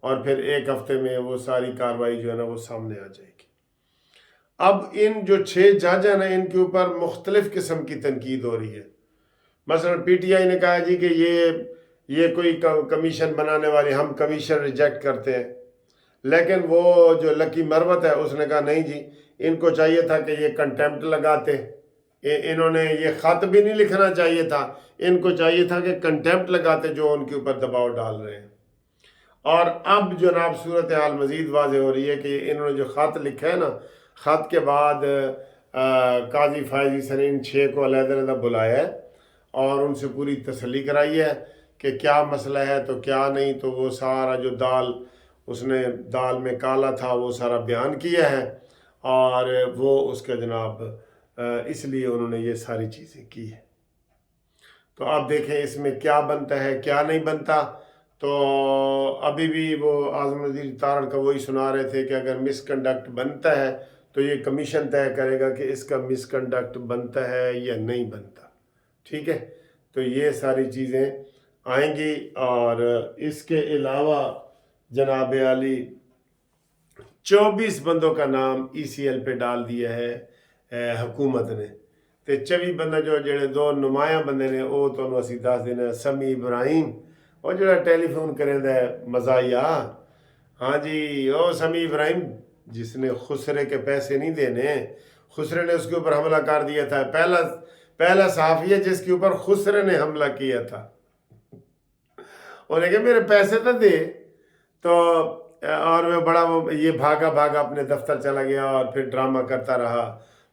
اور پھر 1 ہفتے میں وہ ساری کارروائی جو ہے نا وہ سامنے آ جائے گی۔ اب ان جو 6 جج ہیں نا ان کے اوپر مختلف قسم کی تنقید ہو رہی ہے۔ مثلا پی ٹی آئی نے کہا جی کہ یہ کوئی کمیشن بنانے والی، ہم کمیشن ریجیکٹ کرتے ہیں، لیکن وہ جو لکی مروت ہے اس نے کہا نہیں جی، ان کو چاہیے تھا کہ یہ کنٹیمپٹ لگاتے، انہوں نے یہ خط بھی نہیں لکھنا چاہیے تھا، ان کو چاہیے تھا کہ کنٹیمپٹ لگاتے جو ان کے اوپر دباؤ ڈال رہے ہیں۔ اور اب جناب صورتحال مزید واضح ہو رہی ہے کہ انہوں نے جو خط لکھا ہے نا، خط کے بعد قاضی فائزی سر ان 6 کو علیحدہ علیحدہ بلایا ہے اور ان سے پوری تسلی کرائی ہے کہ کیا مسئلہ ہے تو کیا نہیں، تو وہ سارا جو اس نے دال میں کالا تھا وہ سارا بیان کیا ہے، اور وہ اس کا جناب اس لیے انہوں نے یہ ساری چیزیں کی ہیں۔ تو آپ دیکھیں اس میں کیا بنتا ہے کیا نہیں بنتا۔ تو ابھی بھی وہ اعظم نذیر تارڑ کا وہی سنا رہے تھے کہ اگر مس کنڈکٹ بنتا ہے تو یہ کمیشن طے کرے گا کہ اس کا مس کنڈکٹ بنتا ہے یا نہیں بنتا، ٹھیک ہے۔ تو یہ ساری چیزیں آئیں گی، اور اس کے علاوہ جناب عالی 24 بندوں کا نام ای سی ایل پہ ڈال دیا ہے حکومت نے، تے 24 بندہ جو جڑے 2 نمایاں بندے نے وہ تو اسی 10 دن سمی ابراہیم وہ جڑا ٹیلی فون کریں دے مزاحیہ، ہاں جی وہ سمی ابراہیم جس نے خسرے کے پیسے نہیں دینے، خسرے نے اس کے اوپر حملہ کر دیا تھا، پہلا صحافی ہے جس کے اوپر خسرے نے حملہ کیا تھا، انہوں نے کہا میرے پیسے تو دے، تو اور وہ بڑا یہ بھاگا اپنے دفتر چلا گیا اور پھر ڈرامہ کرتا رہا۔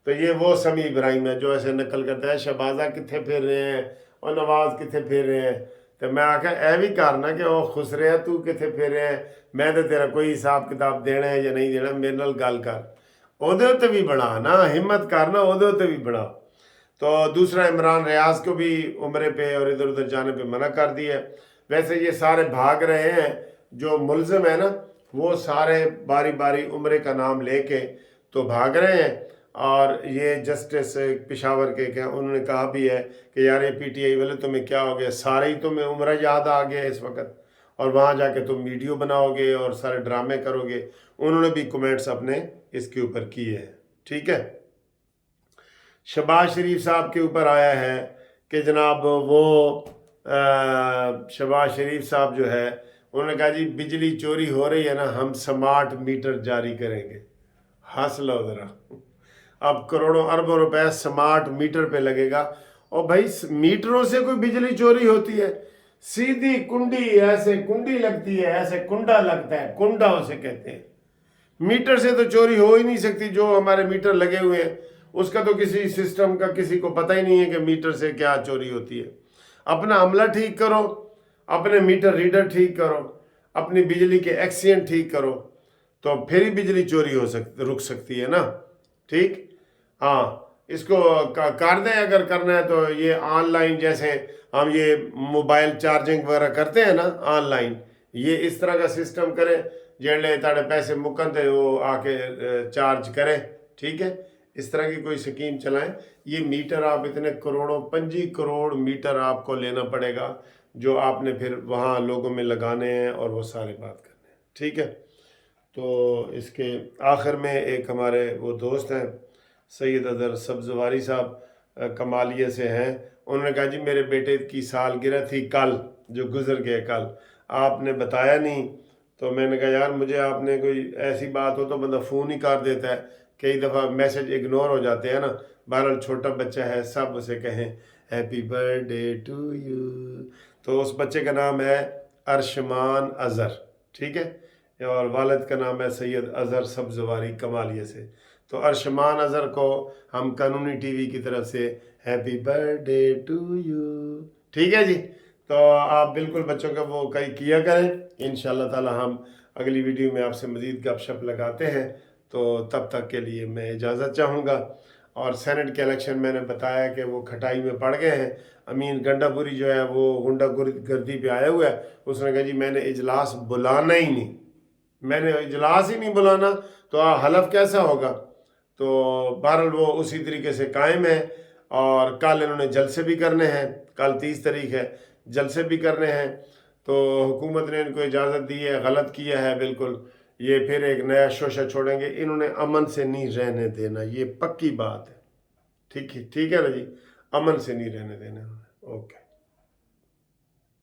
تو یہ وہ سمی ابراہیم ہے جو ایسے نقل کرتا ہے شہبازہ کتنے پھر رہے ہیں اور نواز کتنے پھر رہے ہیں، تو میں آکھا اے بھی کرنا کہ وہ خسرے ہے تو کتنے پھر رہے ہیں، میں تو تیرا کوئی حساب کتاب دینا ہے یا نہیں دینا، میرے نال گل کر، اودے ہوتے بھی بڑھا نا، ہمت کرنا اودے ہوتے بھی بڑھا۔ تو دوسرا عمران ریاض کو بھی عمرے پہ اور ادھر ادھر جانے پہ منع کر دیا۔ ویسے یہ سارے بھاگ رہے ہیں، جو ملزم ہیں نا وہ سارے باری باری عمرے کا نام لے کے تو بھاگ رہے ہیں، اور یہ جسٹس پشاور کے انہوں نے کہا بھی ہے کہ یار یہ پی ٹی آئی والے تمہیں کیا ہو گیا، سارے ہی تمہیں عمرہ یاد آ گیا اس وقت، اور وہاں جا کے تم ویڈیو بناؤ گے اور سارے ڈرامے کرو گے۔ انہوں نے بھی کمنٹس اپنے اس کے اوپر کیے ہیں، ٹھیک ہے۔ شہباز شریف صاحب کے اوپر آیا ہے کہ جناب وہ شہباز شریف صاحب جو ہے انہوں نے کہا جی بجلی چوری ہو رہی ہے نا، ہم سمارٹ میٹر جاری کریں گے۔ ہنس لو ذرا، اب کروڑوں اربوں روپے سمارٹ میٹر پہ لگے گا، اور بھائی میٹروں سے کوئی بجلی چوری ہوتی ہے؟ سیدھی کنڈی، ایسے کنڈی لگتی ہے، ایسے کنڈا لگتا ہے، کنڈا اسے کہتے ہیں۔ میٹر سے تو چوری ہو ہی نہیں سکتی، جو ہمارے میٹر لگے ہوئے ہیں اس کا تو کسی سسٹم کا کسی کو پتہ ہی نہیں ہے کہ میٹر سے کیا چوری ہوتی ہے۔ اپنا عملہ ٹھیک کرو، اپنے میٹر ریڈر ٹھیک کرو، اپنی بجلی کے ایکسین ٹھیک کرو، تو پھر ہی بجلی چوری رک سکتی ہے نا، ٹھیک۔ ہاں اس کو کر دیں، اگر کرنا ہے تو یہ آن لائن جیسے ہم یہ موبائل چارجنگ وغیرہ کرتے ہیں نا آن لائن، یہ اس طرح کا سسٹم کریں جڑے تاڑے پیسے مکن تے وہ آ کے چارج کرے، ٹھیک ہے۔ اس طرح کی کوئی سکیم چلائیں۔ یہ میٹر آپ اتنے کروڑوں 25 کروڑ میٹر آپ کو لینا پڑے گا، جو آپ نے پھر وہاں لوگوں میں لگانے ہیں اور وہ سارے بات کرنے ہیں، ٹھیک ہے۔ تو اس کے آخر میں ایک ہمارے وہ دوست ہیں سید اظہر سبزواری صاحب کمالیہ سے ہیں، انہوں نے کہا جی میرے بیٹے کی سالگرہ تھی کل، جو گزر گئے کل، آپ نے بتایا نہیں، تو میں نے کہا یار مجھے آپ نے کوئی ایسی بات ہو تو بندہ فون ہی کر دیتا ہے، کئی دفعہ میسج اگنور ہو جاتے ہیں نا، بہرحال چھوٹا بچہ ہے، سب اسے کہیں happy birthday to you, تو اس بچے کا نام ہے ارشمان اظہر، ٹھیک ہے، اور والد کا نام ہے سید اظہر سبزواری کمالیہ سے۔ تو ارشمان اظہر کو ہم قانونی ٹی وی کی طرف سے happy birthday to you, ٹھیک ہے جی۔ تو آپ بالکل بچوں کا وہ کیا کریں، انشاءاللہ تعالی ہم اگلی ویڈیو میں آپ سے مزید گپ شپ لگاتے ہیں، تو تب تک کے لیے میں اجازت چاہوں گا۔ اور سینٹ کے الیکشن میں نے بتایا کہ وہ کھٹائی میں پڑ گئے ہیں، امین گنڈا پوری جو ہے وہ غنڈہ گردی پہ آیا ہوا ہے، اس نے کہا جی میں نے اجلاس بلانا ہی نہیں، میں نے اجلاس ہی نہیں بلانا، تو حلف کیسا ہوگا؟ تو بہرحال وہ اسی طریقے سے قائم ہے، اور کل انہوں نے جلسے بھی کرنے ہیں، کل 30 تاریخ ہے، جلسے بھی کرنے ہیں، تو حکومت نے ان کو اجازت دی ہے، غلط کیا ہے بالکل، یہ پھر ایک نیا شوشہ چھوڑیں گے، انہوں نے امن سے نہیں رہنے دینا، یہ پکی بات ہے، ٹھیک ہے نا جی، امن سے نہیں رہنے دینا، اوکے۔